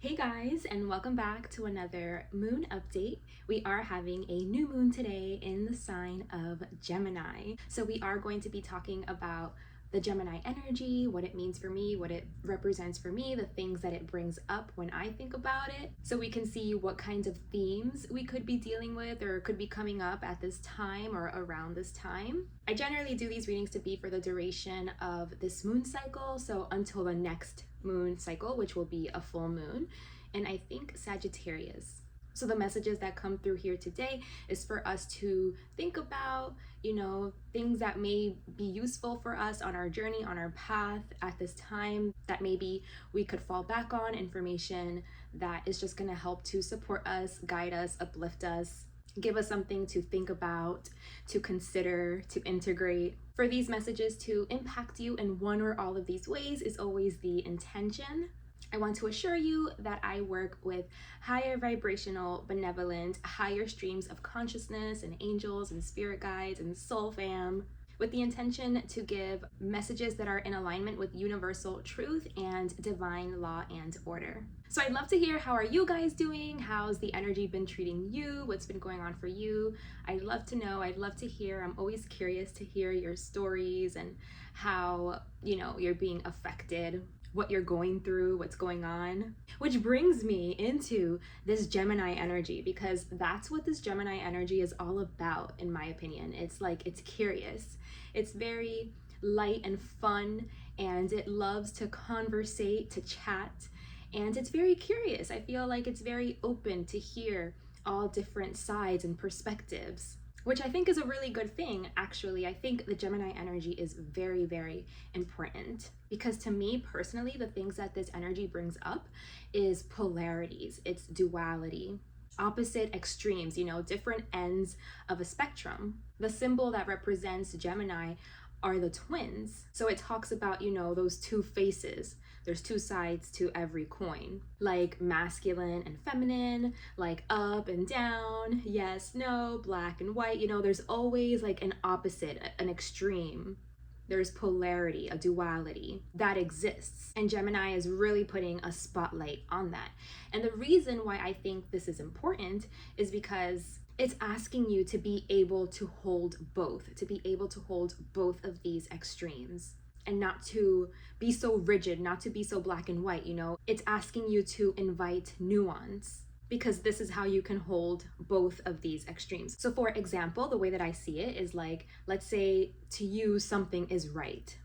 Hey guys, and welcome back to another moon update. We are having a new moon today in the sign of Gemini. So we are going to be talking about the Gemini energy, what it means for me, what it represents for me, the things that it brings up when I think about it. So we can see what kinds of themes we could be dealing with or could be coming up at this time or around this time. I generally do these readings to be for the duration of this moon cycle, so until the next moon cycle, which will be a full moon, and I think Sagittarius. So the messages that come through here today is for us to think about, things that may be useful for us on our journey, on our path at this time, that maybe we could fall back on, information that is just going to help to support us, guide us, uplift us, give us something to think about, to consider, to integrate. For these messages to impact you in one or all of these ways is always the intention. I want to assure you that I work with higher vibrational, benevolent, higher streams of consciousness and angels and spirit guides and soul fam, with the intention to give messages that are in alignment with universal truth and divine law and order. So I'd love to hear, how are you guys doing? How's the energy been treating you? What's been going on for you? I'd love to know. I'd love to hear. I'm always curious to hear your stories and how, you're being affected, what you're going through, what's going on. Which brings me into this Gemini energy, because that's what this Gemini energy is all about, in my opinion. It's curious. It's very light and fun, and it loves to conversate, to chat, and it's very curious. I feel like it's very open to hear all different sides and perspectives, which I think is a really good thing, actually. I think the Gemini energy is very, very important, because to me personally, the things that this energy brings up is polarities, it's duality, opposite extremes, different ends of a spectrum. The symbol that represents Gemini are the twins. So it talks about, those two faces. There's two sides to every coin, like masculine and feminine, like up and down, yes, no, black and white. There's always like an opposite, an extreme. There's polarity, a duality that exists. And Gemini is really putting a spotlight on that. And the reason why I think this is important is because it's asking you to be able to hold both, to be able to hold both of these extremes, and not to be so rigid, not to be so black and white. It's asking you to invite nuance, because this is how you can hold both of these extremes. So for example, the way that I see it is like, let's say to you something is right,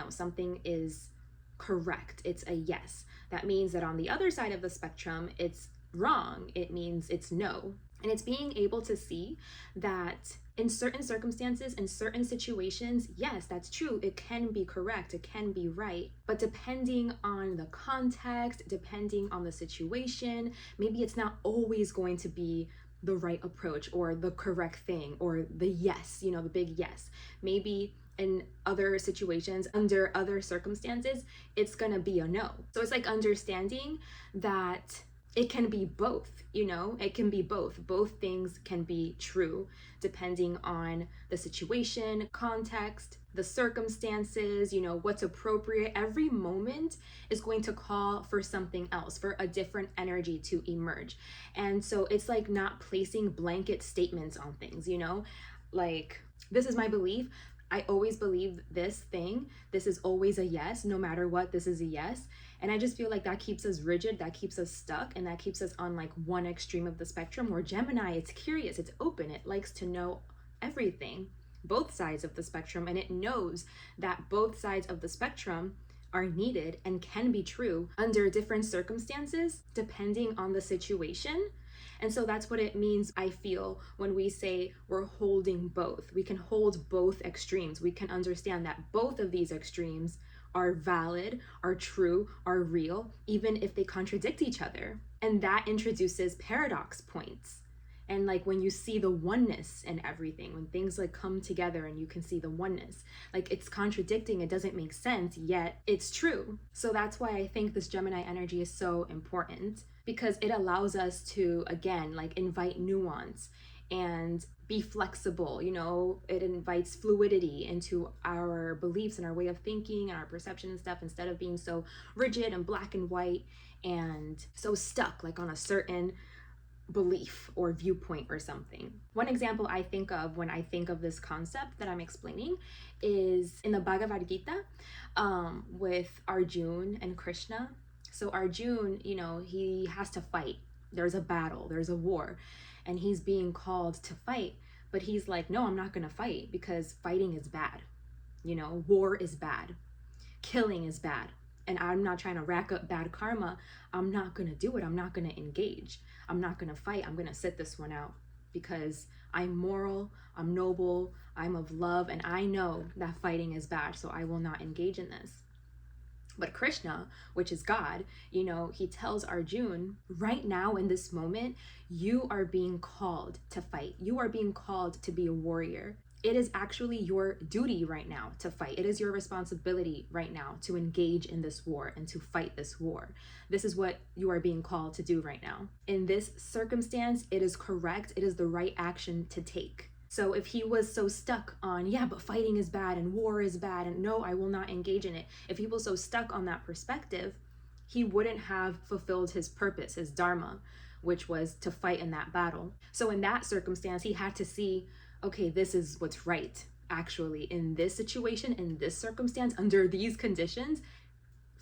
something is correct, it's a yes. That means that on the other side of the spectrum, it's wrong, it means it's no. And it's being able to see that in certain circumstances, in certain situations, yes, that's true. It can be correct, it can be right. But depending on the context, depending on the situation, maybe it's not always going to be the right approach or the correct thing or the yes, the big yes. Maybe in other situations, under other circumstances, it's gonna be a no. So it's like understanding that it can be both, it can be both. Both things can be true depending on the situation, context, the circumstances, what's appropriate. Every moment is going to call for something else, for a different energy to emerge. And so it's like not placing blanket statements on things, like, this is my belief. I always believe this thing. This is always a yes. No matter what, this is a yes. And I just feel like that keeps us rigid, that keeps us stuck, and that keeps us on like one extreme of the spectrum. Where Gemini, it's curious, it's open, it likes to know everything, both sides of the spectrum, and it knows that both sides of the spectrum are needed and can be true under different circumstances, depending on the situation. And so that's what it means, I feel, when we say we're holding both. We can hold both extremes. We can understand that both of these extremes are valid, are true, are real, even if they contradict each other. And that introduces paradox points. And like when you see the oneness in everything, when things like come together and you can see the oneness, like it's contradicting, it doesn't make sense, yet it's true. So that's why I think this Gemini energy is so important, because it allows us to, again, like invite nuance, and be flexible. You know, it invites fluidity into our beliefs and our way of thinking and our perception and stuff, instead of being so rigid and black and white and so stuck like on a certain belief or viewpoint or something. One example I think of when I think of this concept that I'm explaining is in the Bhagavad Gita, with Arjun and Krishna. So Arjun, you know, he has to fight. There's a battle, there's a war, and he's being called to fight, but he's like, no, I'm not gonna fight because fighting is bad. You know, war is bad, killing is bad, and I'm not trying to rack up bad karma. I'm not gonna do it. I'm not gonna engage. I'm not gonna fight. I'm gonna sit this one out because I'm moral, I'm noble, I'm of love, and I know that fighting is bad, so I will not engage in this. But Krishna, which is God, you know, he tells Arjun, right now in this moment, you are being called to fight. You are being called to be a warrior. It is actually your duty right now to fight. It is your responsibility right now to engage in this war and to fight this war. This is what you are being called to do right now. In this circumstance, it is correct. It is the right action to take. So if he was so stuck on, yeah, but fighting is bad and war is bad and no, I will not engage in it. If he was so stuck on that perspective, he wouldn't have fulfilled his purpose, his dharma, which was to fight in that battle. So in that circumstance, he had to see, okay, this is what's right. Actually, in this situation, in this circumstance, under these conditions,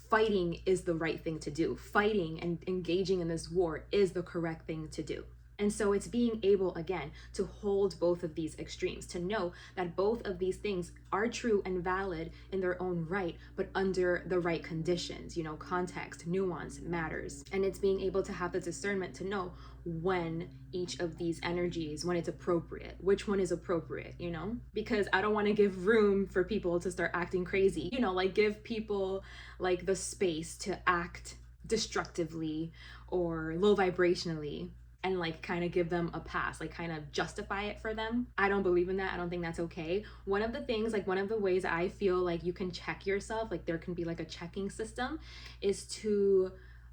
fighting is the right thing to do. Fighting and engaging in this war is the correct thing to do. And so it's being able, again, to hold both of these extremes, to know that both of these things are true and valid in their own right, but under the right conditions. You know, context, nuance matters. And it's being able to have the discernment to know when each of these energies, when it's appropriate, which one is appropriate, you know? Because I don't want to give room for people to start acting crazy, you know, like give people like the space to act destructively or low vibrationally, and like kind of give them a pass, like kind of justify it for them. I don't believe in that. I don't think that's okay. One of the things, like one of the ways I feel like you can check yourself, like there can be like a checking system, is to,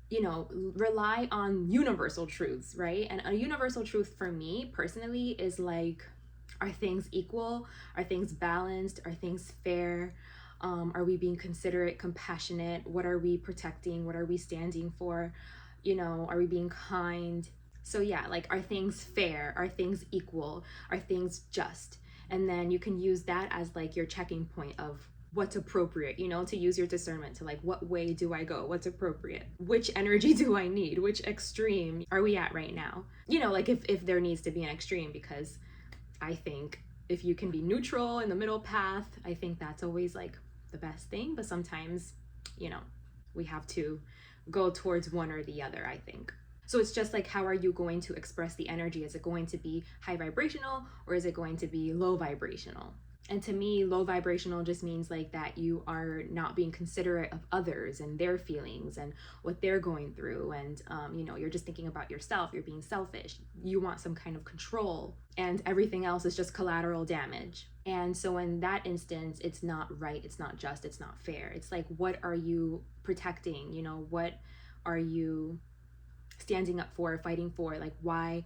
you know, rely on universal truths, right? And a universal truth for me personally is like, are things equal? Are things balanced? Are things fair? Are we being considerate, compassionate? What are we protecting? What are we standing for? You know, are we being kind? So yeah, like, are things fair? Are things equal? Are things just? And then you can use that as like your checking point of what's appropriate, you know, to use your discernment to like, what way do I go? What's appropriate? Which energy do I need? Which extreme are we at right now? You know, like if there needs to be an extreme, because I think if you can be neutral in the middle path, I think that's always like the best thing. But sometimes, you know, we have to go towards one or the other, I think. So it's just like, how are you going to express the energy? Is it going to be high vibrational or is it going to be low vibrational? And to me, low vibrational just means like that you are not being considerate of others and their feelings and what they're going through. And, you know, you're just thinking about yourself. You're being selfish. You want some kind of control, and everything else is just collateral damage. And so in that instance, it's not right. It's not just, it's not fair. It's like, what are you protecting? You know, what are you standing up for, fighting for? Like, why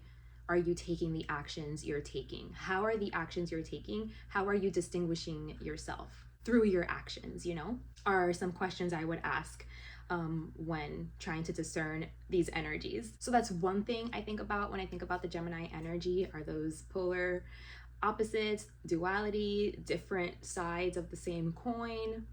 are you taking the actions you're taking? How are the actions you're taking? How are you distinguishing yourself through your actions, you know? Are some questions I would ask when trying to discern these energies. So that's one thing I think about when I think about the Gemini energy, are those polar opposites, duality, different sides of the same coin,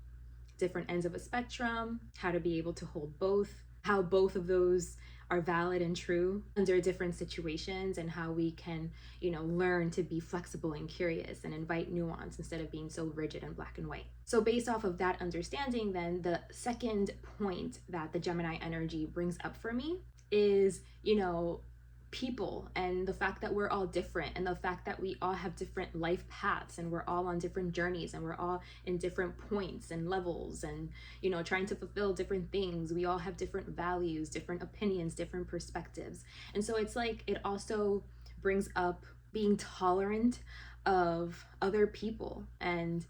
different ends of a spectrum, how to be able to hold both, how both of those are valid and true under different situations, and how we can, you know, learn to be flexible and curious and invite nuance instead of being so rigid and black and white. So based off of that understanding, then the second point that the Gemini energy brings up for me is, you know, people, and the fact that we're all different, and the fact that we all have different life paths, and we're all on different journeys, and we're all in different points and levels, and, you know, trying to fulfill different things. We all have different values, different opinions, different perspectives. And so it's like, it also brings up being tolerant of other people, and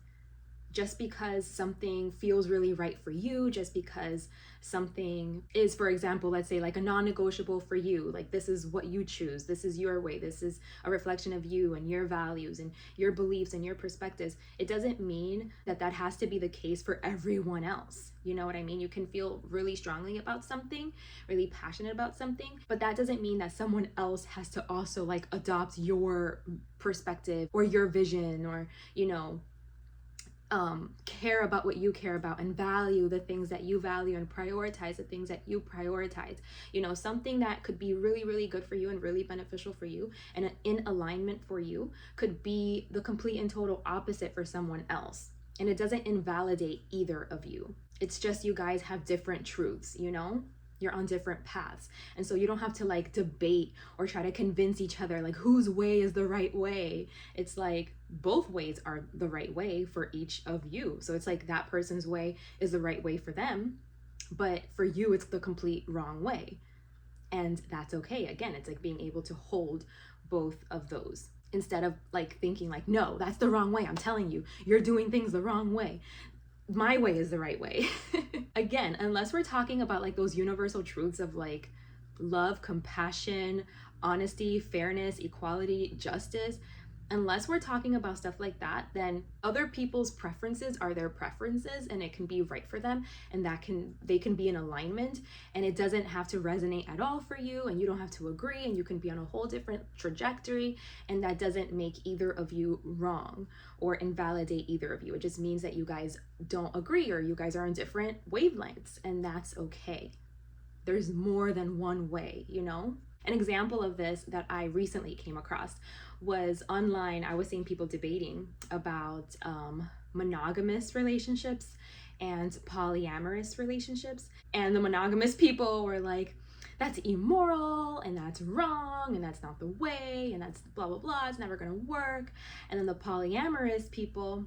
just because something feels really right for you, just because something is, for example, let's say like a non-negotiable for you, like this is what you choose, this is your way, this is a reflection of you and your values and your beliefs and your perspectives, it doesn't mean that that has to be the case for everyone else. You know what I mean? You can feel really strongly about something, really passionate about something, but that doesn't mean that someone else has to also like adopt your perspective or your vision, or care about what you care about and value the things that you value and prioritize the things that you prioritize. Something that could be really, really good for you and really beneficial for you and in alignment for you could be the complete and total opposite for someone else. And it doesn't invalidate either of you. It's just you guys have different truths, you're on different paths. And so you don't have to like debate or try to convince each other like whose way is the right way. It's like both ways are the right way for each of you. So it's like that person's way is the right way for them, but for you it's the complete wrong way. And that's okay. Again, it's like being able to hold both of those instead of like thinking like, no, that's the wrong way. I'm telling you, you're doing things the wrong way. My way is the right way. Again, unless we're talking about like those universal truths of like love, compassion, honesty, fairness, equality, justice, unless we're talking about stuff like that, then other people's preferences are their preferences and it can be right for them, and they can be in alignment, and it doesn't have to resonate at all for you, and you don't have to agree, and you can be on a whole different trajectory, and that doesn't make either of you wrong or invalidate either of you. It just means that you guys don't agree or you guys are on different wavelengths, and that's okay. There's more than one way, An example of this that I recently came across was online. I was seeing people debating about monogamous relationships and polyamorous relationships. And the monogamous people were like, that's immoral and that's wrong and that's not the way and that's blah, blah, blah. It's never going to work. And then the polyamorous people,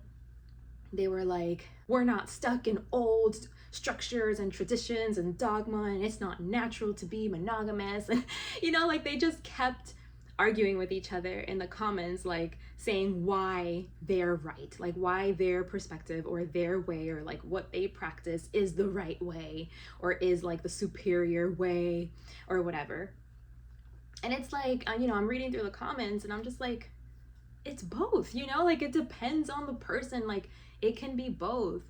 they were like, we're not stuck in old structures and traditions and dogma, and it's not natural to be monogamous. And like they just kept arguing with each other in the comments, like saying why they're right, like why their perspective or their way or like what they practice is the right way or is like the superior way or whatever. And it's like, I'm reading through the comments and I'm just like, it's both, like it depends on the person. Like it can be both,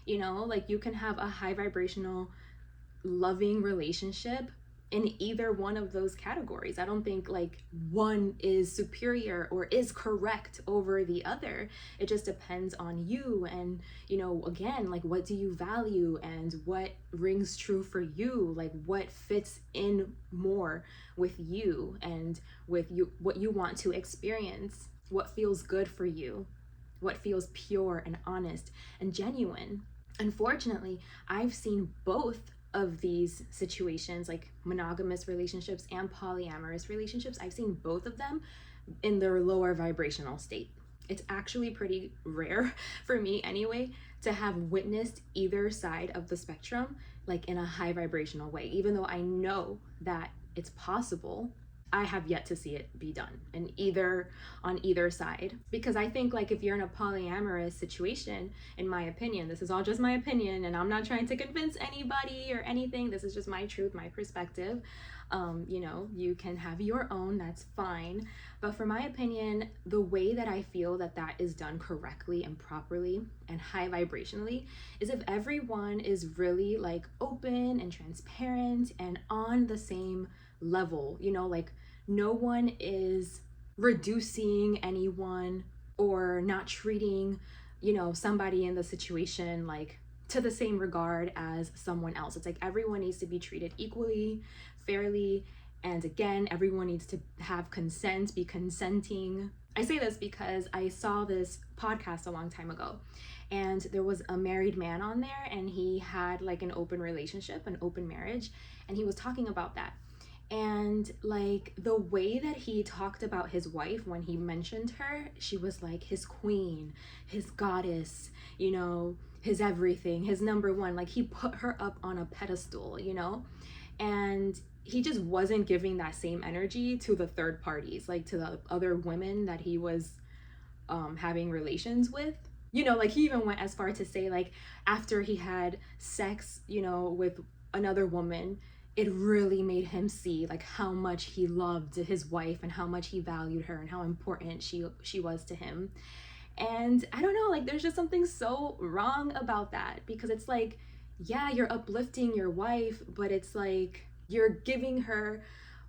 like you can have a high vibrational loving relationship in either one of those categories. I don't think like one is superior or is correct over the other. It just depends on you and again, like what do you value and what rings true for you, like what fits in more with you and with you, what you want to experience, what feels good for you, what feels pure and honest and genuine. Unfortunately, I've seen both of these situations, like monogamous relationships and polyamorous relationships. I've seen both of them in their lower vibrational state. It's actually pretty rare for me anyway to have witnessed either side of the spectrum like in a high vibrational way. Even though I know that it's possible, I have yet to see it be done on either side. Because I think like if you're in a polyamorous situation, in my opinion, this is all just my opinion and I'm not trying to convince anybody or anything, this is just my truth, my perspective. You can have your own, that's fine. But for my opinion, the way that I feel that is done correctly and properly and high vibrationally is if everyone is really like open and transparent and on the same level, like no one is reducing anyone or not treating, somebody in the situation like to the same regard as someone else. It's like everyone needs to be treated equally, fairly, and again, everyone needs to have consent, be consenting. I say this because I saw this podcast a long time ago, and there was a married man on there, and he had like an open relationship, an open marriage, and he was talking about that. And like the way that he talked about his wife when he mentioned her, she was like his queen, his goddess, his everything, his number one. Like he put her up on a pedestal, and he just wasn't giving that same energy to the third parties, like to the other women that he was having relations with. like he even went as far to say, like, after he had sex, with another woman, it really made him see like how much he loved his wife and how much he valued her and how important she was to him. And I don't know, like, there's just something so wrong about that, because it's like, yeah, you're uplifting your wife, but it's like you're giving her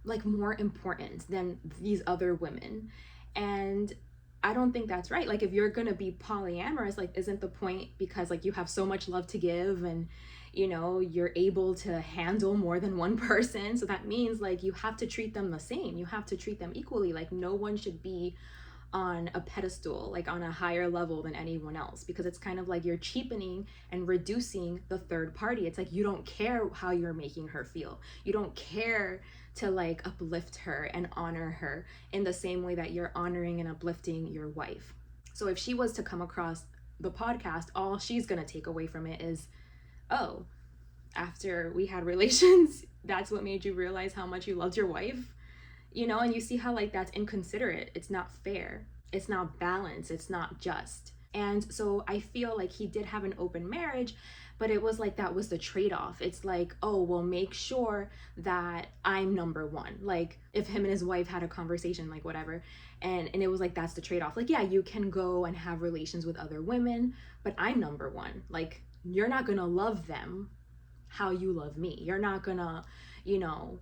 like more importance than these other women. And I don't think that's right. Like, if you're gonna be polyamorous, like, isn't the point because like you have so much love to give, and you're able to handle more than one person, so that means like you have to treat them the same, you have to treat them equally. Like, no one should be on a pedestal, like on a higher level than anyone else, because it's kind of like you're cheapening and reducing the third party. It's like you don't care how you're making her feel, you don't care to like uplift her and honor her in the same way that you're honoring and uplifting your wife. So if she was to come across the podcast, all she's gonna take away from it is, oh, after we had relations, that's what made you realize how much you loved your wife. And you see how like that's inconsiderate, it's not fair, it's not balanced, it's not just. And so I feel like he did have an open marriage, but it was like that was the trade-off. It's like, oh, well, make sure that I'm number one. Like, if him and his wife had a conversation, like whatever, and it was like that's the trade-off. Like, yeah, you can go and have relations with other women, but I'm number one. Like, you're not gonna love them how you love me. You're not gonna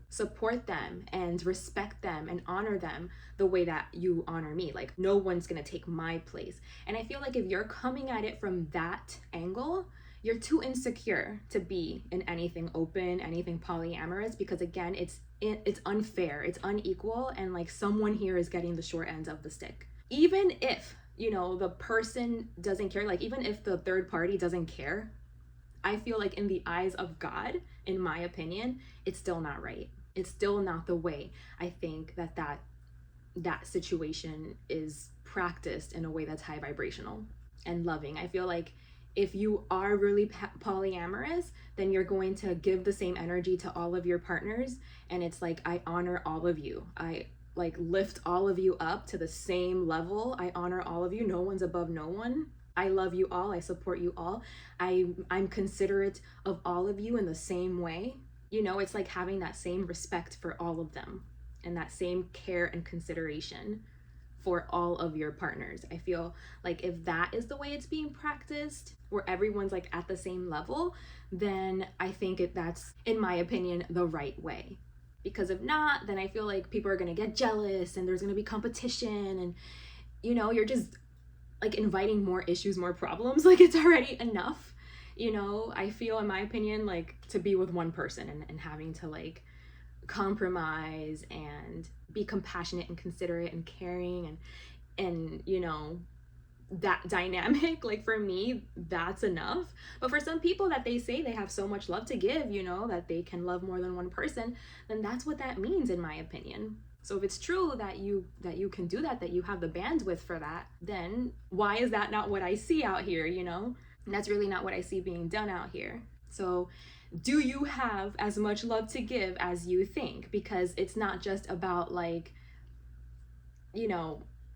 support them and respect them and honor them the way that you honor me. Like, no one's gonna take my place. And I feel like if you're coming at it from that angle, you're too insecure to be in anything open, anything polyamorous, because again, it's unfair, it's unequal, and like someone here is getting the short ends of the stick. Even if, the person doesn't care, like even if the third party doesn't care, I feel like in the eyes of God, in my opinion, it's still not right. It's still not the way I think that situation is practiced in a way that's high vibrational and loving. I feel like if you are really polyamorous, then you're going to give the same energy to all of your partners. And it's like, I honor all of you. I like lift all of you up to the same level. I honor all of you. No one's above no one. I love you all. I support you all. I'm considerate of all of you in the same way. It's like having that same respect for all of them and that same care and consideration for all of your partners. I feel like if that is the way it's being practiced, where everyone's like at the same level, then I think that's, in my opinion, the right way. Because if not, then I feel like people are going to get jealous and there's going to be competition, and you're just like inviting more issues, more problems. Like, it's already enough, I feel, in my opinion, like to be with one person and having to like compromise and be compassionate and considerate and caring and that dynamic, like for me, that's enough. But for some people that they say they have so much love to give, that they can love more than one person, then that's what that means, in my opinion. So if it's true that you can do that you have the bandwidth for that, then why is that not what I see out here? And that's really not what I see being done out here. So do you have as much love to give as you think? Because it's not just about like,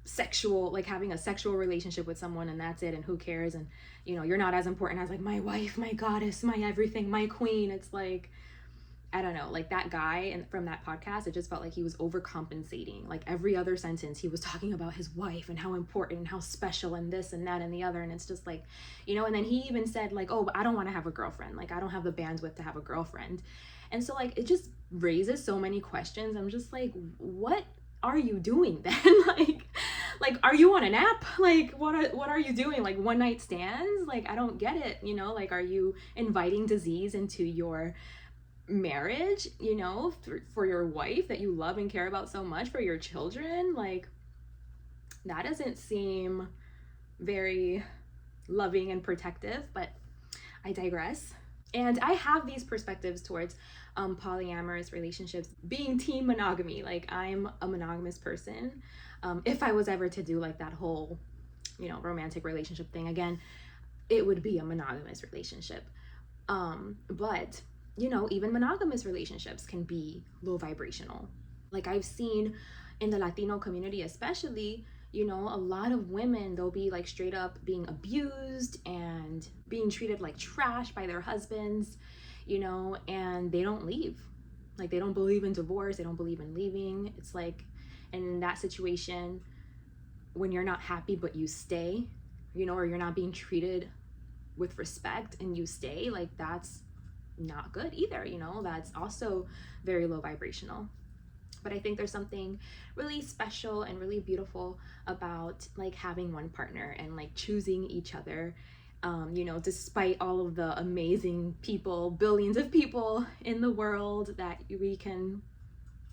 sexual, like having a sexual relationship with someone and that's it, and who cares, and you're not as important as like my wife, my goddess, my everything, my queen. It's like, I don't know, like that guy and from that podcast, it just felt like he was overcompensating. Like every other sentence he was talking about his wife and how important and how special and this and that and the other. And it's just like, and then he even said like, oh, I don't want to have a girlfriend. Like, I don't have the bandwidth to have a girlfriend. And so like, it just raises so many questions. I'm just like, what are you doing then? like, are you on an app? Like, what are you doing? Like, one night stands? Like, I don't get it. Like, are you inviting disease into your marriage, for your wife that you love and care about so much, for your children? Like, that doesn't seem very loving and protective, but I digress. And I have these perspectives towards polyamorous relationships, being team monogamy. Like, I'm a monogamous person. If I was ever to do like that whole, romantic relationship thing again, it would be a monogamous relationship. But even monogamous relationships can be low vibrational. Like, I've seen in the Latino community especially, You know, a lot of women, they'll be like straight up being abused and being treated like trash by their husbands, you know, and they don't leave. Like, they don't believe in divorce, they don't believe in leaving. It's like, and in that situation, when you're not happy but you stay, you know, or you're not being treated with respect and you stay, like, that's not good either, you know. That's also very low vibrational. But I think there's something really special and really beautiful about like having one partner and like choosing each other, you know, despite all of the amazing people, billions of people in the world that we can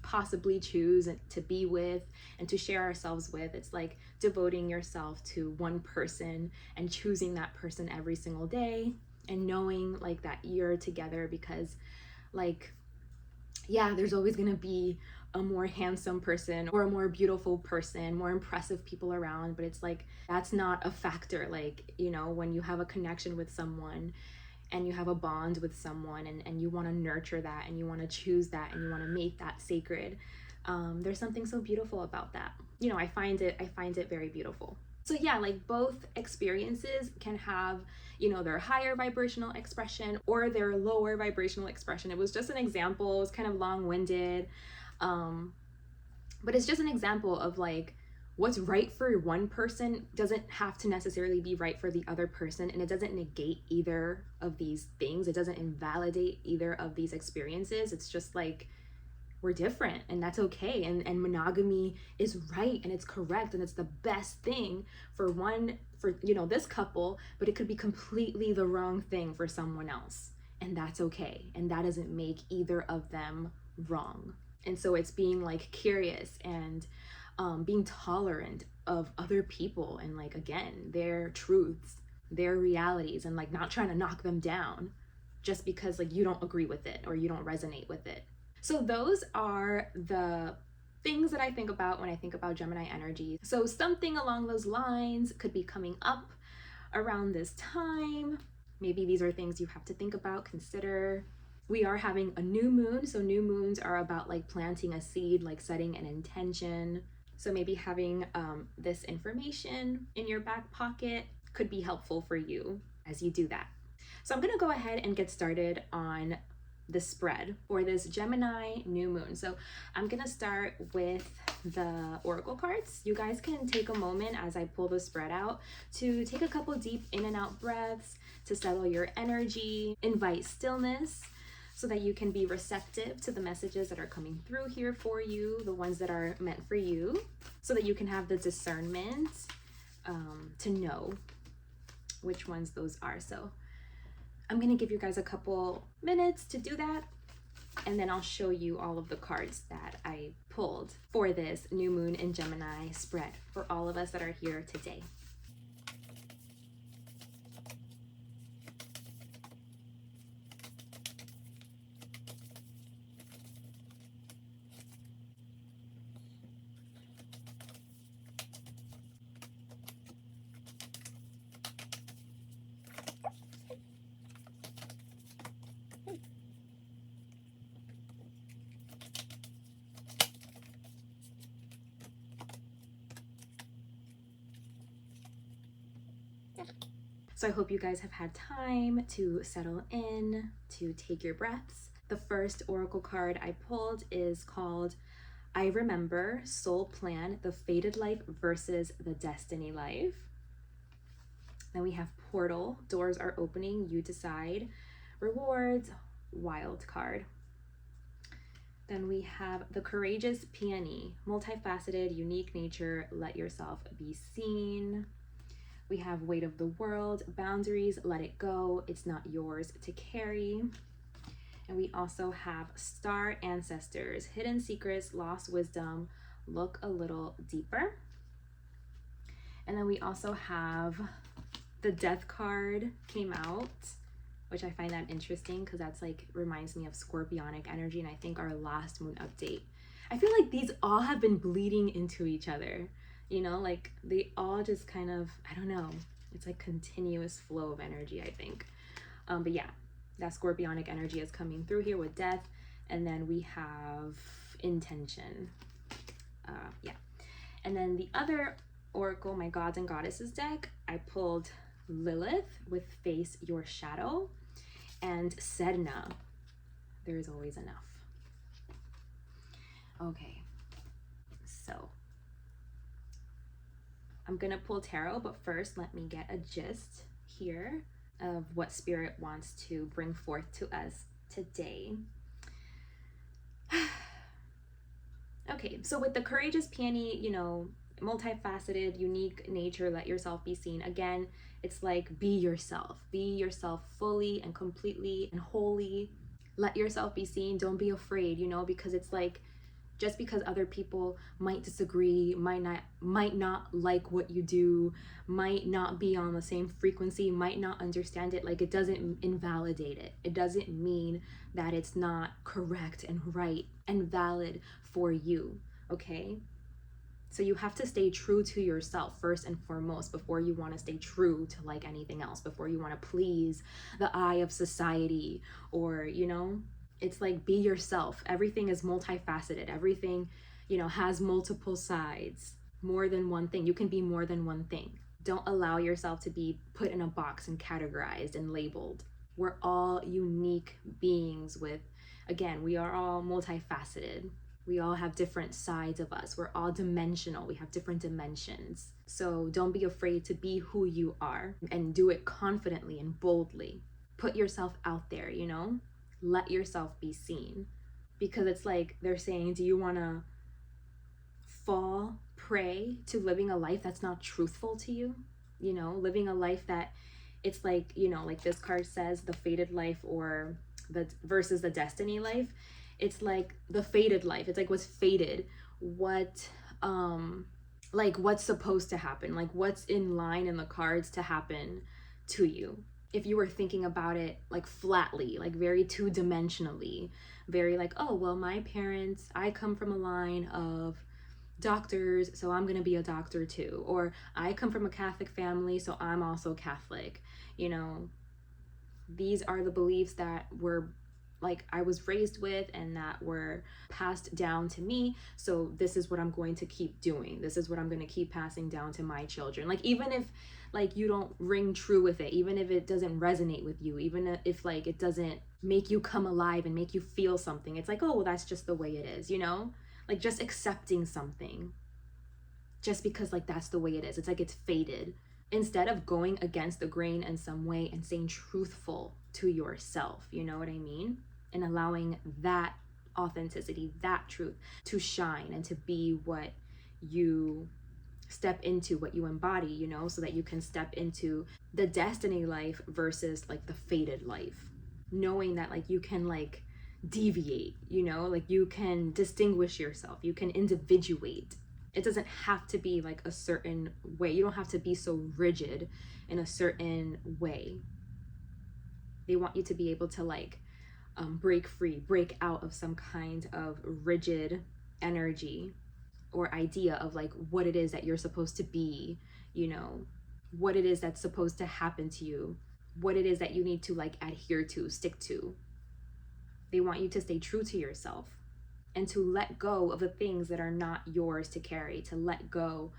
possibly choose to be with and to share ourselves with. It's like devoting yourself to one person and choosing that person every single day and knowing like that you're together, because like, yeah, there's always going to be a more handsome person or a more beautiful person, more impressive people around, but it's like that's not a factor. Like, you know, when you have a connection with someone and you have a bond with someone, and you want to nurture that and you want to choose that and you want to make that sacred, there's something so beautiful about that. You know, I find it very beautiful. So yeah, like both experiences can have, you know, their higher vibrational expression or their lower vibrational expression. It was just an example. It was kind of long-winded, but it's just an example of like what's right for one person doesn't have to necessarily be right for the other person, and it doesn't negate either of these things. It doesn't invalidate either of these experiences. It's just like we're different, and that's okay. And monogamy is right and it's correct and it's the best thing for you know, this couple, but it could be completely the wrong thing for someone else, and that's okay. And that doesn't make either of them wrong. And so it's being like curious and being tolerant of other people and like, again, their truths, their realities, and like not trying to knock them down just because like you don't agree with it or you don't resonate with it. So those are the things that I think about when I think about Gemini energy. So something along those lines could be coming up around this time. Maybe these are things you have to think about, consider. We are having a new moon. So new moons are about like planting a seed, like setting an intention. So maybe having this information in your back pocket could be helpful for you as you do that. So I'm gonna go ahead and get started on the spread for this Gemini new moon. So I'm gonna start with the oracle cards. You guys can take a moment as I pull the spread out to take a couple deep in and out breaths to settle your energy, invite stillness so that you can be receptive to the messages that are coming through here for you, the ones that are meant for you, so that you can have the discernment to know which ones those are. So I'm gonna give you guys a couple minutes to do that, and then I'll show you all of the cards that I pulled for this new moon in Gemini spread for all of us that are here today. So I hope you guys have had time to settle in, to take your breaths. The first oracle card I pulled is called I Remember, Soul Plan, the Fated Life versus the Destiny Life. Then we have Portal, doors are opening, you decide. Rewards, wild card. Then we have the Courageous Peony, multifaceted, unique nature, let yourself be seen. We have Weight of the World, boundaries, let it go, it's not yours to carry. And we also have Star Ancestors, hidden secrets, lost wisdom, look a little deeper. And then we also have the Death card came out, which I find that interesting because that's like reminds me of scorpionic energy, and I think our last moon update. I feel like these all have been bleeding into each other. You know, like they all just kind of, I don't know, it's like continuous flow of energy, I think. But yeah, that scorpionic energy is coming through here with death. And then we have intention. Yeah. And then the other Oracle, my Gods and Goddesses deck, I pulled Lilith with Face Your Shadow and Sedna, There is Always Enough. Okay, so I'm gonna pull tarot, but first let me get a gist here of what Spirit wants to bring forth to us today. Okay, so with the courageous peony, you know, multifaceted, unique nature, let yourself be seen. Again, it's like be yourself fully and completely and wholly. Let yourself be seen. Don't be afraid, you know, because it's like, just because other people might disagree, might not like what you do, might not be on the same frequency, might not understand it, like it doesn't invalidate it. It doesn't mean that it's not correct and right and valid for you, okay? So you have to stay true to yourself first and foremost before you want to stay true to like anything else, before you want to please the eye of society, or, you know, it's like be yourself. Everything is multifaceted. Everything, you know, has multiple sides, more than one thing. You can be more than one thing. Don't allow yourself to be put in a box and categorized and labeled. We're all unique beings with, again, we are all multifaceted. We all have different sides of us. We're all dimensional. We have different dimensions. So don't be afraid to be who you are and do it confidently and boldly. Put yourself out there, you know? Let yourself be seen. Because it's like they're saying, do you want to fall prey to living a life that's not truthful to you? You know, living a life that it's like, you know, like this card says, the fated life or the versus the destiny life. It's like the fated life. It's like what's fated, what like what's supposed to happen, like what's in line in the cards to happen to you. If you were thinking about it like flatly, like very two-dimensionally, very like, oh, well, my parents, I come from a line of doctors, so I'm gonna be a doctor too. Or I come from a Catholic family, so I'm also Catholic. You know, these are the beliefs that were like I was raised with and that were passed down to me. So this is what I'm going to keep doing. This is what I'm going to keep passing down to my children. Like even if like you don't ring true with it, even if it doesn't resonate with you, even if like it doesn't make you come alive and make you feel something, it's like, oh, well, that's just the way it is, you know? Like just accepting something just because like that's the way it is. It's like it's fated. Instead of going against the grain in some way and staying truthful to yourself, you know what I mean? And allowing that authenticity, that truth to shine and to be what you step into, what you embody, you know, so that you can step into the destiny life versus like the fated life. Knowing that like you can like deviate, you know, like you can distinguish yourself, you can individuate. It doesn't have to be like a certain way. You don't have to be so rigid in a certain way. They want you to be able to like break free, break out of some kind of rigid energy or idea of like what it is that you're supposed to be, you know, what it is that's supposed to happen to you, what it is that you need to like adhere to, stick to. They want you to stay true to yourself and to let go of the things that are not yours to carry, to let go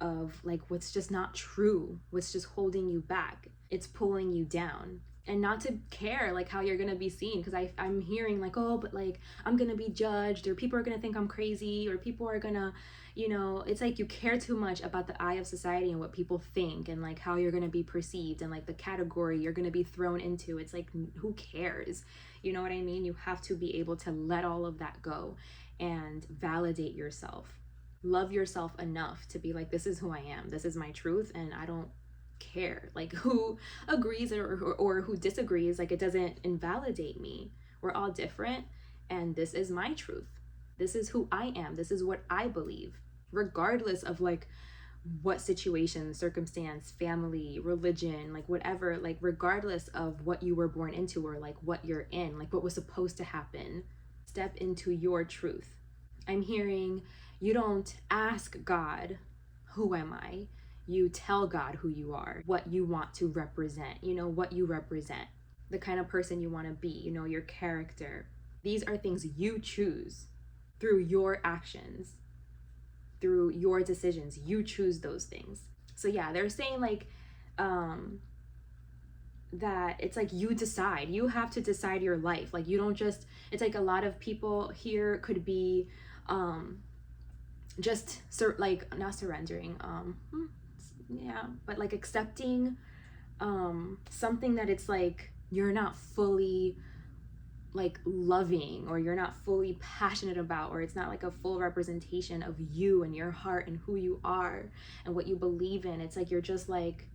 of like what's just not true, what's just holding you back. It's pulling you down. And not to care like how you're gonna be seen, because I'm hearing like, oh, but like I'm gonna be judged, or people are gonna think I'm crazy, or people are gonna, you know, it's like you care too much about the eye of society and what people think and like how you're gonna be perceived and like the category you're gonna be thrown into. It's like, who cares? You know what I mean? You have to be able to let all of that go and validate yourself. Love yourself enough to be like, this is who I am, this is my truth, and I don't care like who agrees or who disagrees. Like it doesn't invalidate me. We're all different, and this is my truth. This is who I am. This is what I believe, regardless of like what situation, circumstance, family, religion, like whatever, like regardless of what you were born into or like what you're in, like what was supposed to happen. Step into your truth. I'm hearing you don't ask God, who am I? You tell God who you are, what you want to represent, you know, what you represent, the kind of person you want to be, you know, your character. These are things you choose through your actions, through your decisions. You choose those things. So yeah, they're saying like that it's like you decide. You have to decide your life. Like you don't just, it's like a lot of people here could be just like not surrendering, yeah, but like accepting something that it's like you're not fully like loving, or you're not fully passionate about, or it's not like a full representation of you and your heart and who you are and what you believe in. It's like you're just like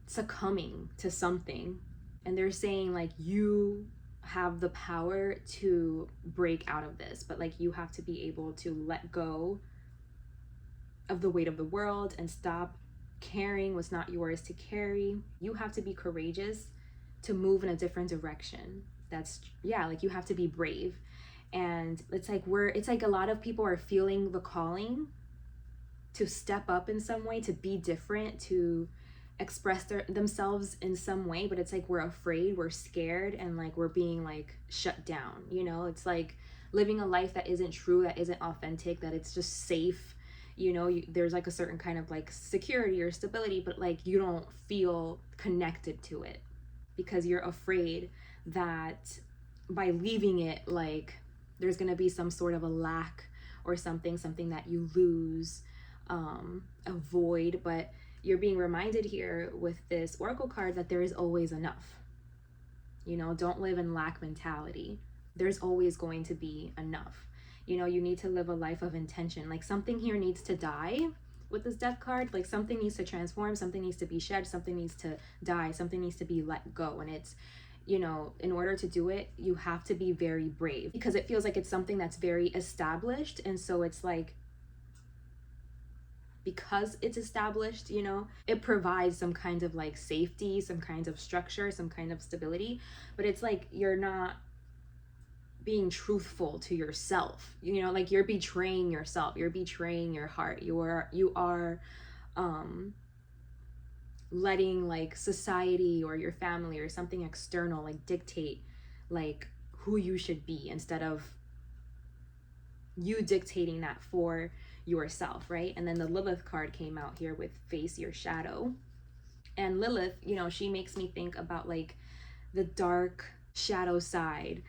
succumbing to something. And they're saying like you have the power to break out of this, but like you have to be able to let go of the weight of the world and stop carrying what's not yours to carry. You have to be courageous to move in a different direction. That's, yeah, like you have to be brave. And it's like a lot of people are feeling the calling to step up in some way, to be different, to express themselves in some way, but it's like we're afraid, we're scared, and like we're being like shut down, you know? It's like living a life that isn't true, that isn't authentic, that it's just safe, you know? There's like a certain kind of like security or stability, but like you don't feel connected to it because you're afraid that by leaving it, like there's gonna be some sort of a lack or something that you lose, a void. But you're being reminded here with this oracle card that there is always enough. You know, don't live in lack mentality. There's always going to be enough. You know, you need to live a life of intention. Like something here needs to die with this death card. Like something needs to transform, something needs to be shed, something needs to die, something needs to be let go. And it's, you know, in order to do it, you have to be very brave, because it feels like it's something that's very established. And so it's like, because it's established, you know, it provides some kind of like safety, some kinds of structure, some kind of stability, but it's like you're not being truthful to yourself, you know, like you're betraying yourself, you're betraying your heart, you are letting like society or your family or something external like dictate like who you should be, instead of you dictating that for yourself, right? And then the Lilith card came out here with face your shadow. And Lilith, you know, she makes me think about like the dark shadow side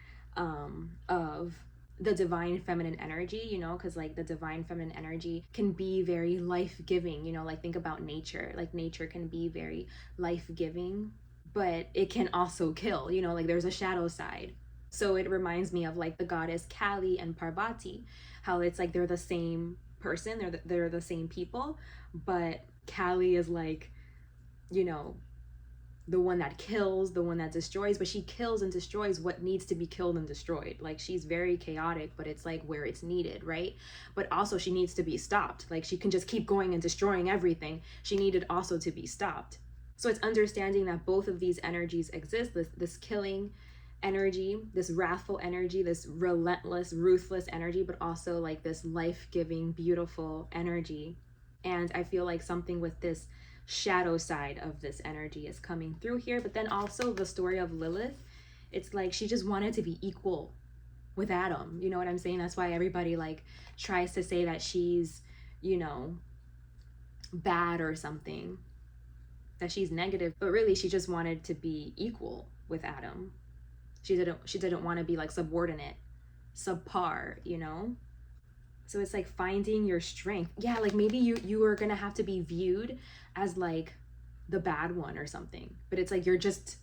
of the divine feminine energy, you know, because like the divine feminine energy can be very life-giving, you know, like think about nature. Like nature can be very life-giving, but it can also kill, you know, like there's a shadow side. So it reminds me of like the goddess Kali and Parvati, how it's like they're the same person, they're the same people, but Kali is like, you know, the one that kills, the one that destroys, but she kills and destroys what needs to be killed and destroyed. Like she's very chaotic, but it's like where it's needed, right? But also she needs to be stopped. Like she can just keep going and destroying everything. She needed also to be stopped. So it's understanding that both of these energies exist, this killing energy, this wrathful energy, this relentless, ruthless energy, but also like this life-giving, beautiful energy. And I feel like something with this shadow side of this energy is coming through here. But then also the story of Lilith, it's like she just wanted to be equal with Adam, you know what I'm saying? That's why everybody like tries to say that she's, you know, bad or something, that she's negative, but really she just wanted to be equal with Adam. She didn't want to be like subordinate, subpar, you know? So it's like finding your strength. Yeah, like maybe you are gonna have to be viewed as like the bad one or something, but it's like you're just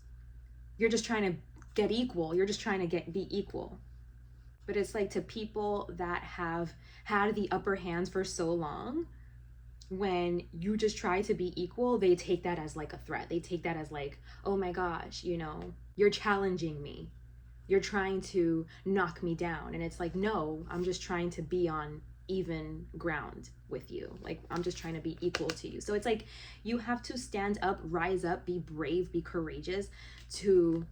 trying to get equal. You're just trying to be equal. But it's like to people that have had the upper hands for so long, when you just try to be equal, they take that as like a threat. They take that as like, oh my gosh, you know, you're challenging me. You're trying to knock me down. And it's like, no, I'm just trying to be on even ground with you. Like, I'm just trying to be equal to you. So it's like, you have to stand up, rise up, be brave, be courageous, to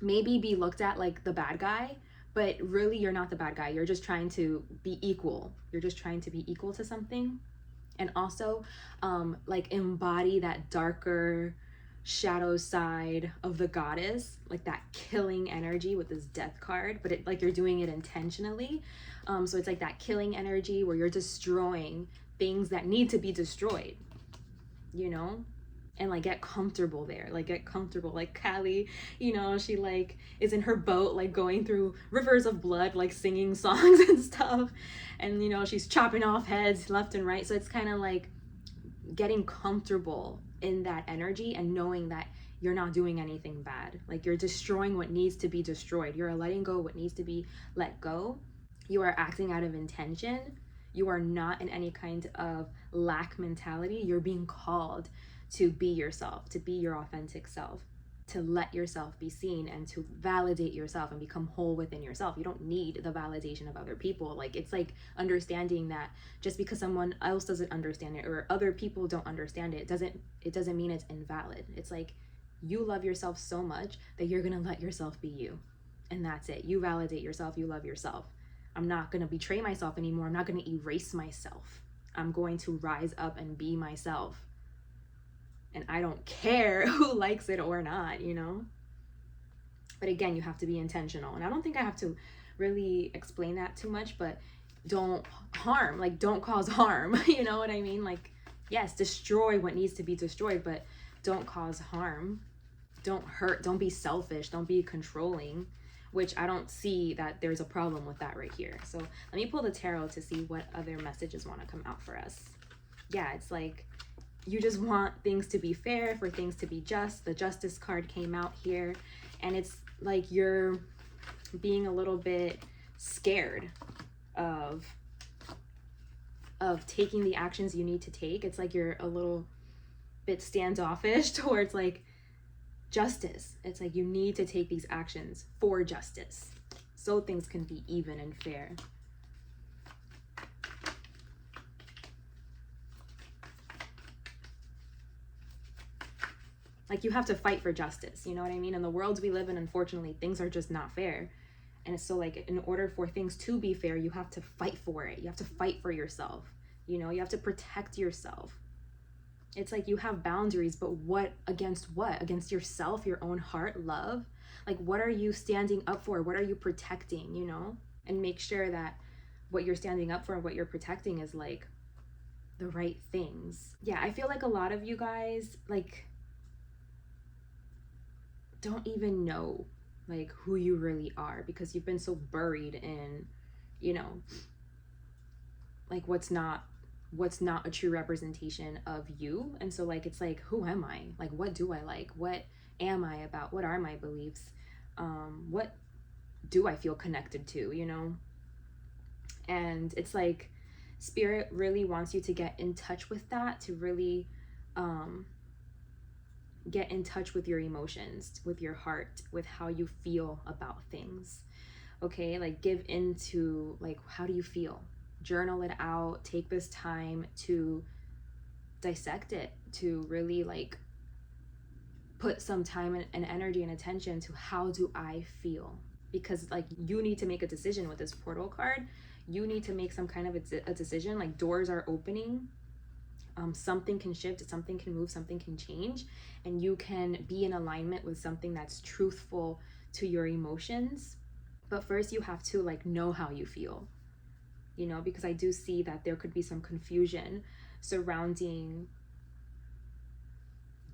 maybe be looked at like the bad guy, but really you're not the bad guy. You're just trying to be equal. You're just trying to be equal to something. And also like embody that darker, shadow side of the goddess, like that killing energy with this death card, but it like you're doing it intentionally. So it's like that killing energy where you're destroying things that need to be destroyed, you know? And like get comfortable there, like get comfortable. Like Callie, she like is in her boat, like going through rivers of blood, like singing songs and stuff, and she's chopping off heads left and right. So it's kind of like getting comfortable in that energy and knowing that you're not doing anything bad. Like you're destroying what needs to be destroyed. You're letting go what needs to be let go. You are acting out of intention. You are not in any kind of lack mentality. You're being called to be yourself, to be your authentic self, to let yourself be seen and to validate yourself and become whole within yourself. You don't need the validation of other people. Like it's like understanding that just because someone else doesn't understand it or other people don't understand it doesn't mean it's invalid. It's like you love yourself so much that you're gonna let yourself be you. And that's it. You validate yourself, you love yourself. I'm not gonna betray myself anymore. I'm not gonna erase myself. I'm going to rise up and be myself. And I don't care who likes it or not, But again, you have to be intentional. And I don't think I have to really explain that too much, but don't harm, like don't cause harm. You know what I mean? Like, yes, destroy what needs to be destroyed, but don't cause harm. Don't hurt, don't be selfish, don't be controlling, which I don't see that there's a problem with that right here. So let me pull the tarot to see what other messages want to come out for us. Yeah, it's like, you just want things to be fair, for things to be just. The Justice card came out here, and it's like you're being a little bit scared of taking the actions you need to take. It's like you're a little bit standoffish towards like justice. It's like you need to take these actions for justice so things can be even and fair. Like you have to fight for justice, you know what I mean? In the world we live in, unfortunately, things are just not fair. And so like in order for things to be fair, you have to fight for it. You have to fight for yourself. You have to protect yourself. It's like you have boundaries, but what? Against yourself, your own heart, love? Like what are you standing up for? What are you protecting, And make sure that what you're standing up for and what you're protecting is like the right things. Yeah, I feel like a lot of you guys like don't even know like who you really are because you've been so buried in, like what's not a true representation of you. And so like it's like, who am I? Like what do I like? What am I about? What are my beliefs? What do I feel connected to, And it's like Spirit really wants you to get in touch with that, to really get in touch with your emotions, with your heart, with how you feel about things. Okay, like give into like, how do you feel? Journal it out. Take this time to dissect it, to really like put some time and energy and attention to how do I feel? Because like you need to make a decision with this portal card. You need to make some kind of a decision. Like doors are opening. Something can shift, something can move, something can change, and you can be in alignment with something that's truthful to your emotions. But first you have to like know how you feel, because I do see that there could be some confusion surrounding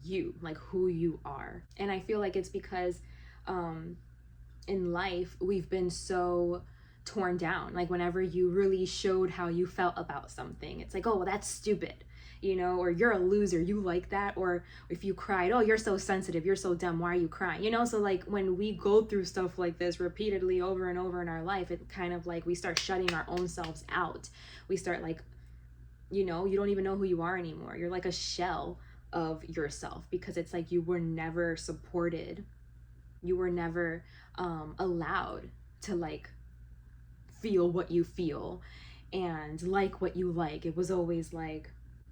you, like who you are. And I feel like it's because in life we've been so torn down. Like whenever you really showed how you felt about something, it's like, oh well, that's stupid, or you're a loser, you like that. Or if you cried, oh, you're so sensitive, you're so dumb, why are you crying? So like when we go through stuff like this repeatedly over and over in our life, it kind of like we start shutting our own selves out. We start like, you don't even know who you are anymore. You're like a shell of yourself because it's like you were never supported. You were never allowed to like feel what you feel and like what you like. It was always like,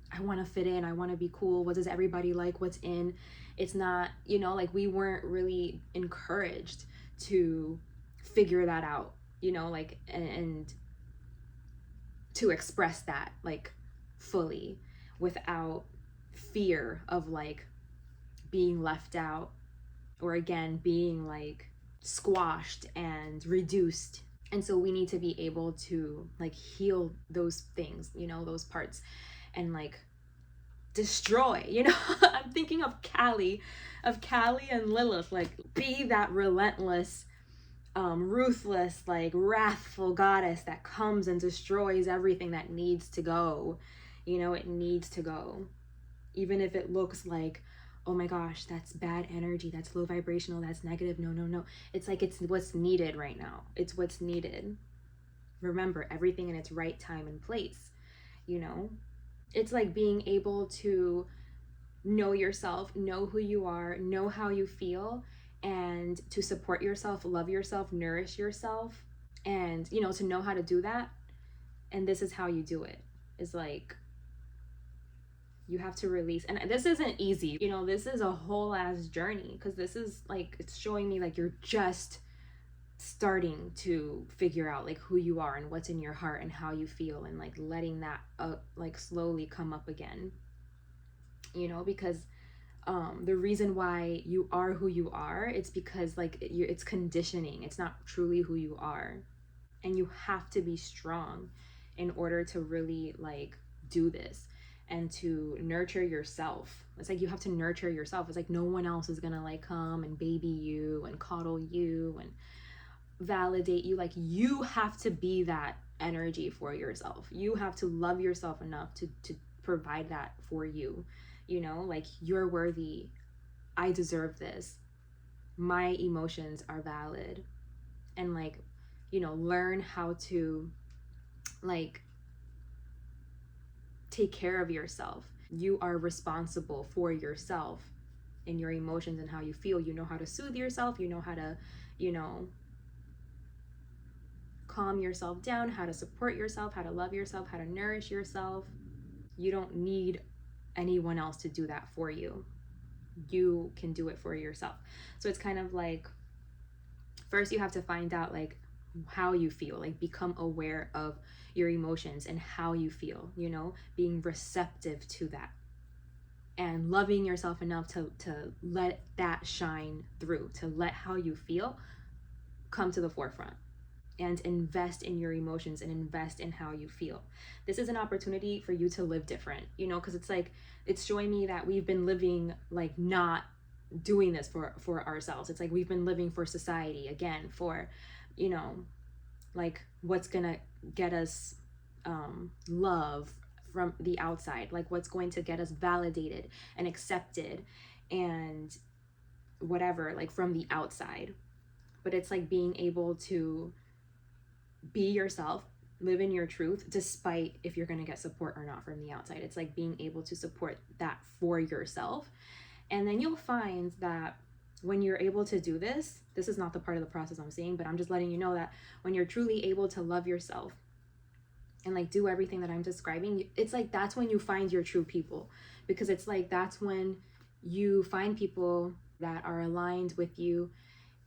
I want to fit in, I want to be cool, what does everybody like, what's in? It's not, like we weren't really encouraged to figure that out, like and to express that like fully without fear of like being left out, or again being like squashed and reduced. And so we need to be able to like heal those things, you know, those parts, and like destroy, you know. I'm thinking of Callie and Lilith, like be that relentless, ruthless, like wrathful goddess that comes and destroys everything that needs to go. You know, it needs to go, even if it looks like, oh my gosh, that's bad energy, that's low vibrational, that's negative. No, no, no. It's like, it's what's needed right now. It's what's needed. Remember, everything in its right time and place, you know? It's like being able to know yourself, know who you are, know how you feel, and to support yourself, love yourself, nourish yourself, and, you know, to know how to do that. And this is how you do it. Is like, you have to release. And this isn't easy, you know, this is a whole ass journey, because this is like, it's showing me like you're just starting to figure out like who you are and what's in your heart and how you feel, and like letting that like slowly come up again, you know, because the reason why you are who you are, it's because like it's conditioning, it's not truly who you are. And you have to be strong in order to really like do this and to nurture yourself. It's like you have to nurture yourself. It's like no one else is gonna like come and baby you and coddle you and validate you. Like you have to be that energy for yourself. You have to love yourself enough to provide that for you. You know, like you're worthy. I deserve this. My emotions are valid. And like, you know, learn how to like take care of yourself. You are responsible for yourself and your emotions and how you feel. You know how to soothe yourself. You know how to, you know, calm yourself down, how to support yourself, how to love yourself, how to nourish yourself. You don't need anyone else to do that for you. You can do it for yourself. So it's kind of like, first you have to find out like how you feel, like become aware of your emotions and how you feel, you know, being receptive to that and loving yourself enough to let that shine through, to let how you feel come to the forefront, and invest in your emotions and invest in how you feel. This is an opportunity for you to live different, you know, because it's like, it's showing me that we've been living like not doing this for ourselves. It's like we've been living for society, again, for, you know, like what's gonna get us love from the outside, like what's going to get us validated and accepted and whatever, like from the outside. But it's like being able to be yourself, live in your truth, despite if you're going to get support or not from the outside. It's like being able to support that for yourself. And then you'll find that when you're able to do this, this is not the part of the process I'm saying, but I'm just letting you know that when you're truly able to love yourself and like do everything that I'm describing, it's like that's when you find your true people, because it's like that's when you find people that are aligned with you.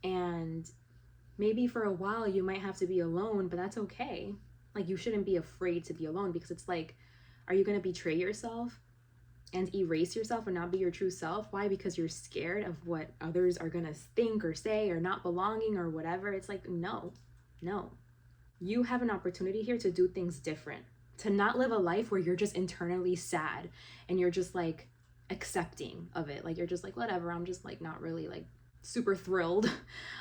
And maybe for a while you might have to be alone, but that's okay. Like you shouldn't be afraid to be alone, because it's like, are you going to betray yourself and erase yourself and not be your true self? Why? Because you're scared of what others are going to think or say, or not belonging or whatever. It's like, no. You have an opportunity here to do things different, to not live a life where you're just internally sad and you're just like accepting of it. Like you're just like, whatever, I'm just like not really like super thrilled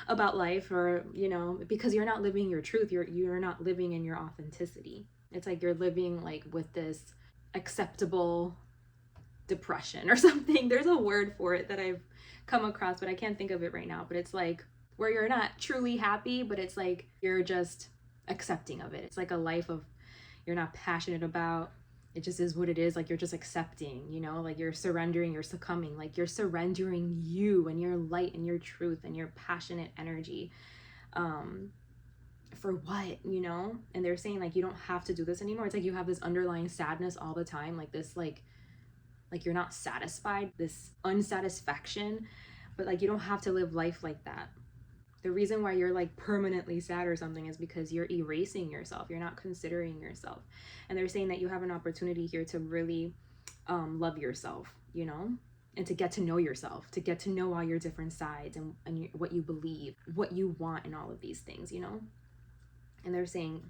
about life, or, you know, because you're not living your truth. You're not living in your authenticity. It's like you're living like with this acceptable depression or something. There's a word for it that I've come across, but I can't think of it right now. But it's like where you're not truly happy, but it's like you're just accepting of it. It's like a life of you're not passionate about. It just is what it is. Like you're just accepting, you know, like you're surrendering, you're succumbing, like you're surrendering you and your light and your truth and your passionate energy. For what, you know? And they're saying like you don't have to do this anymore. It's like you have this underlying sadness all the time, like this like you're not satisfied, this unsatisfaction, but like you don't have to live life like that. The reason why you're like permanently sad or something is because you're erasing yourself. You're not considering yourself. And they're saying that you have an opportunity here to really love yourself, you know? and to get to know yourself, to get to know all your different sides and what you believe, what you want, and all of these things, you know? And they're saying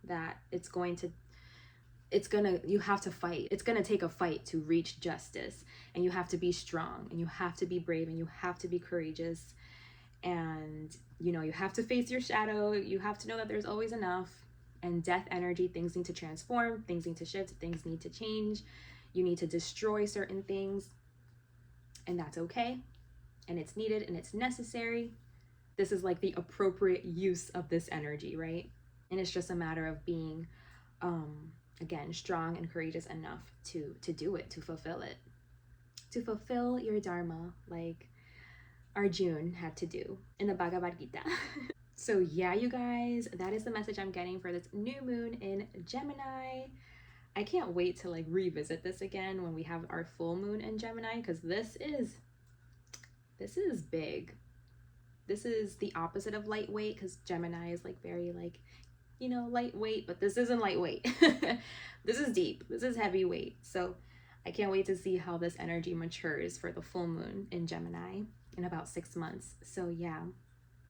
that you have to fight. It's gonna take a fight to reach justice, and you have to be strong, and you have to be brave, and you have to be courageous, and you know, you have to face your shadow. You have to know that there's always enough. And death energy, things need to transform, things need to shift, things need to change. You need to destroy certain things, and that's okay, and it's needed and it's necessary. This is like the appropriate use of this energy, right? And it's just a matter of being again, strong and courageous enough to do it, to fulfill your dharma, like Arjun had to do in the Bhagavad Gita. So yeah, you guys, that is the message I'm getting for this new moon in Gemini. I can't wait to like revisit this again when we have our full moon in Gemini, because this is big. This is the opposite of lightweight, because Gemini is like very like, you know, lightweight, but this isn't lightweight. This is deep. This is heavyweight. So I can't wait to see how this energy matures for the full moon in Gemini in about 6 months. So yeah,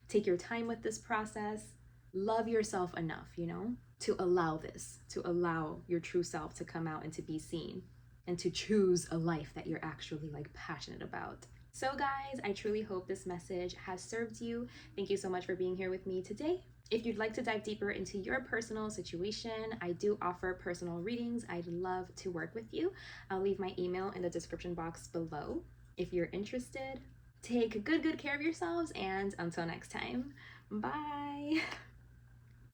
take your time with this process. Love yourself enough, you know, to allow this, to allow your true self to come out and to be seen, and to choose a life that you're actually like passionate about. So guys, I truly hope this message has served you. Thank you so much for being here with me today. If you'd like to dive deeper into your personal situation, I do offer personal readings. I'd love to work with you. I'll leave my email in the description box below if you're interested. Take good care of yourselves, and until next time, bye.